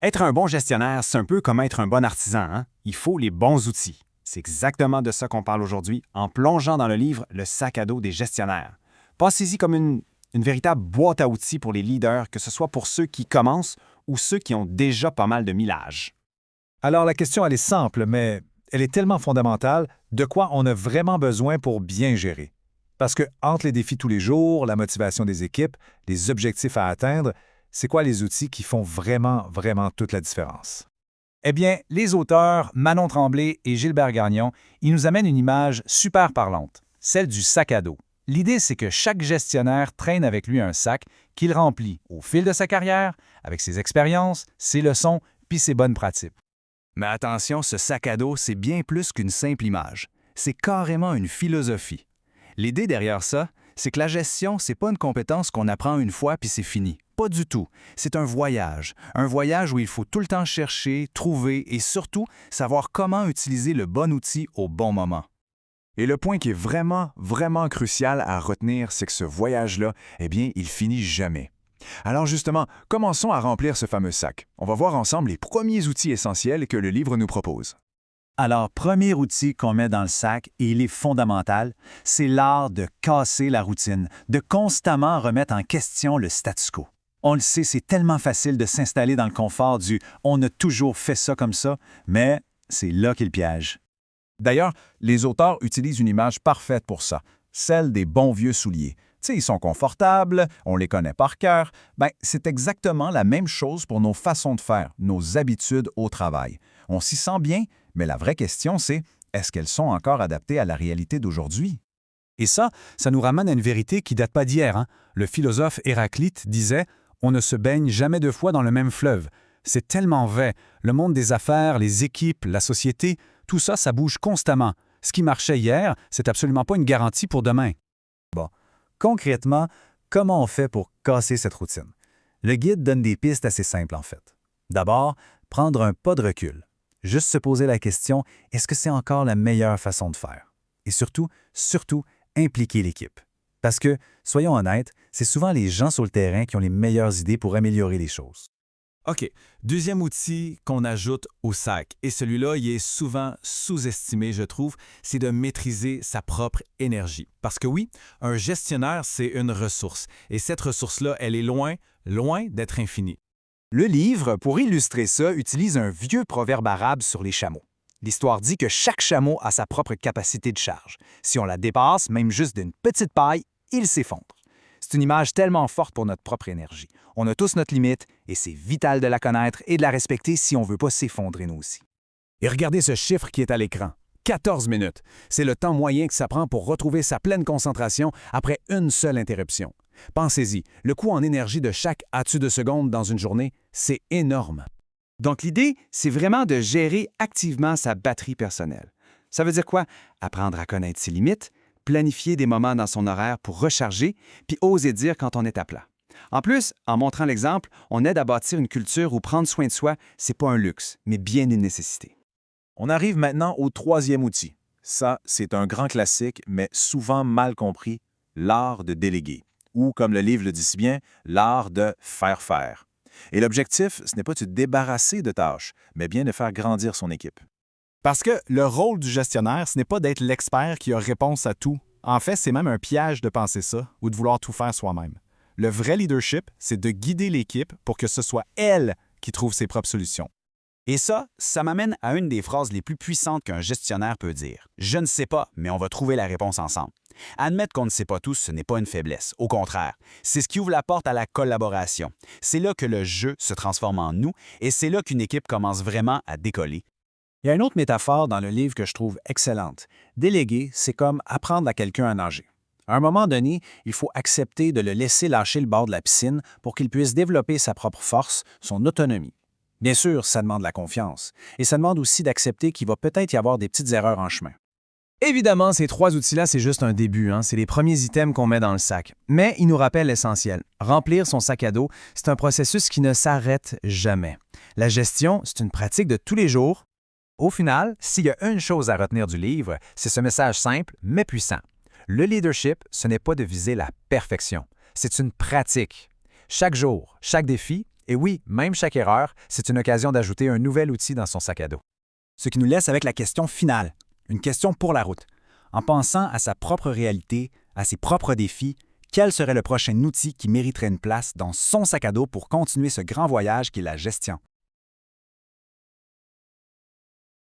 Être un bon gestionnaire, c'est un peu comme être un bon artisan, hein? Il faut les bons outils. C'est exactement de ça qu'on parle aujourd'hui en plongeant dans le livre Le sac à dos des gestionnaires. Pensez-y comme une véritable boîte à outils pour les leaders, que ce soit pour ceux qui commencent ou ceux qui ont déjà pas mal de millage. Alors la question, elle est simple, mais elle est tellement fondamentale. De quoi on a vraiment besoin pour bien gérer? Parce que entre les défis tous les jours, la motivation des équipes, les objectifs à atteindre, c'est quoi les outils qui font vraiment toute la différence? Eh bien, les auteurs Manon Tremblay et Gilbert Gagnon, ils nous amènent une image super parlante, celle du sac à dos. L'idée, c'est que chaque gestionnaire traîne avec lui un sac qu'il remplit au fil de sa carrière, avec ses expériences, ses leçons, puis ses bonnes pratiques. Mais attention, ce sac à dos, c'est bien plus qu'une simple image. C'est carrément une philosophie. L'idée derrière ça, c'est que la gestion, c'est pas une compétence qu'on apprend une fois puis c'est fini. Pas du tout. C'est un voyage où il faut tout le temps chercher, trouver et surtout savoir comment utiliser le bon outil au bon moment. Et le point qui est vraiment crucial à retenir, c'est que ce voyage-là, eh bien, il finit jamais. Alors justement, commençons à remplir ce fameux sac. On va voir ensemble les premiers outils essentiels que le livre nous propose. Alors, premier outil qu'on met dans le sac, et il est fondamental, c'est l'art de casser la routine, de constamment remettre en question le statu quo. On le sait, c'est tellement facile de s'installer dans le confort du « on a toujours fait ça comme ça », mais c'est là qu'est le piège. D'ailleurs, les auteurs utilisent une image parfaite pour ça, celle des bons vieux souliers. Tu sais, ils sont confortables, on les connaît par cœur. C'est exactement la même chose pour nos façons de faire, nos habitudes au travail. On s'y sent bien, mais la vraie question, c'est est-ce qu'elles sont encore adaptées à la réalité d'aujourd'hui? Et ça nous ramène à une vérité qui date pas d'hier, hein? Le philosophe Héraclite disait « On ne se baigne jamais deux fois dans le même fleuve ». C'est tellement vrai. Le monde des affaires, les équipes, la société, tout ça, ça bouge constamment. Ce qui marchait hier, c'est absolument pas une garantie pour demain. Bon, concrètement, comment on fait pour casser cette routine? Le guide donne des pistes assez simples en fait. D'abord, prendre un pas de recul. Juste se poser la question, est-ce que c'est encore la meilleure façon de faire? Et surtout, impliquer l'équipe. Parce que, soyons honnêtes, c'est souvent les gens sur le terrain qui ont les meilleures idées pour améliorer les choses. OK. Deuxième outil qu'on ajoute au sac, et celui-là, il est souvent sous-estimé, je trouve, c'est de maîtriser sa propre énergie. Parce que oui, un gestionnaire, c'est une ressource, et cette ressource-là, elle est loin d'être infinie. Le livre, pour illustrer ça, utilise un vieux proverbe arabe sur les chameaux. L'histoire dit que chaque chameau a sa propre capacité de charge. Si on la dépasse, même juste d'une petite paille, il s'effondre. C'est une image tellement forte pour notre propre énergie. On a tous notre limite et c'est vital de la connaître et de la respecter si on ne veut pas s'effondrer nous aussi. Et regardez ce chiffre qui est à l'écran. 14 minutes. C'est le temps moyen que ça prend pour retrouver sa pleine concentration après une seule interruption. Pensez-y, le coût en énergie de chaque as-tu de seconde dans une journée, c'est énorme. Donc l'idée, c'est vraiment de gérer activement sa batterie personnelle. Ça veut dire quoi? Apprendre à connaître ses limites, planifier des moments dans son horaire pour recharger, puis oser dire quand on est à plat. En plus, en montrant l'exemple, on aide à bâtir une culture où prendre soin de soi, c'est pas un luxe, mais bien une nécessité. On arrive maintenant au troisième outil. Ça, c'est un grand classique, mais souvent mal compris, l'art de déléguer. Ou, comme le livre le dit si bien, l'art de faire faire. Et l'objectif, ce n'est pas de se débarrasser de tâches, mais bien de faire grandir son équipe. Parce que le rôle du gestionnaire, ce n'est pas d'être l'expert qui a réponse à tout. En fait, c'est même un piège de penser ça ou de vouloir tout faire soi-même. Le vrai leadership, c'est de guider l'équipe pour que ce soit elle qui trouve ses propres solutions. Et ça m'amène à une des phrases les plus puissantes qu'un gestionnaire peut dire. « Je ne sais pas, mais on va trouver la réponse ensemble. » Admettre qu'on ne sait pas tout, ce n'est pas une faiblesse. Au contraire, c'est ce qui ouvre la porte à la collaboration. C'est là que le jeu se transforme en nous et c'est là qu'une équipe commence vraiment à décoller. Il y a une autre métaphore dans le livre que je trouve excellente. Déléguer, c'est comme apprendre à quelqu'un à nager. À un moment donné, il faut accepter de le laisser lâcher le bord de la piscine pour qu'il puisse développer sa propre force, son autonomie. Bien sûr, ça demande la confiance. Et ça demande aussi d'accepter qu'il va peut-être y avoir des petites erreurs en chemin. Évidemment, ces trois outils-là, c'est juste un début, hein? C'est les premiers items qu'on met dans le sac. Mais ils nous rappellent l'essentiel. Remplir son sac à dos, c'est un processus qui ne s'arrête jamais. La gestion, c'est une pratique de tous les jours. Au final, s'il y a une chose à retenir du livre, c'est ce message simple mais puissant. Le leadership, ce n'est pas de viser la perfection. C'est une pratique. Chaque jour, chaque défi Et oui, même chaque erreur, c'est une occasion d'ajouter un nouvel outil dans son sac à dos. Ce qui nous laisse avec la question finale, une question pour la route. En pensant à sa propre réalité, à ses propres défis, quel serait le prochain outil qui mériterait une place dans son sac à dos pour continuer ce grand voyage qu'est la gestion?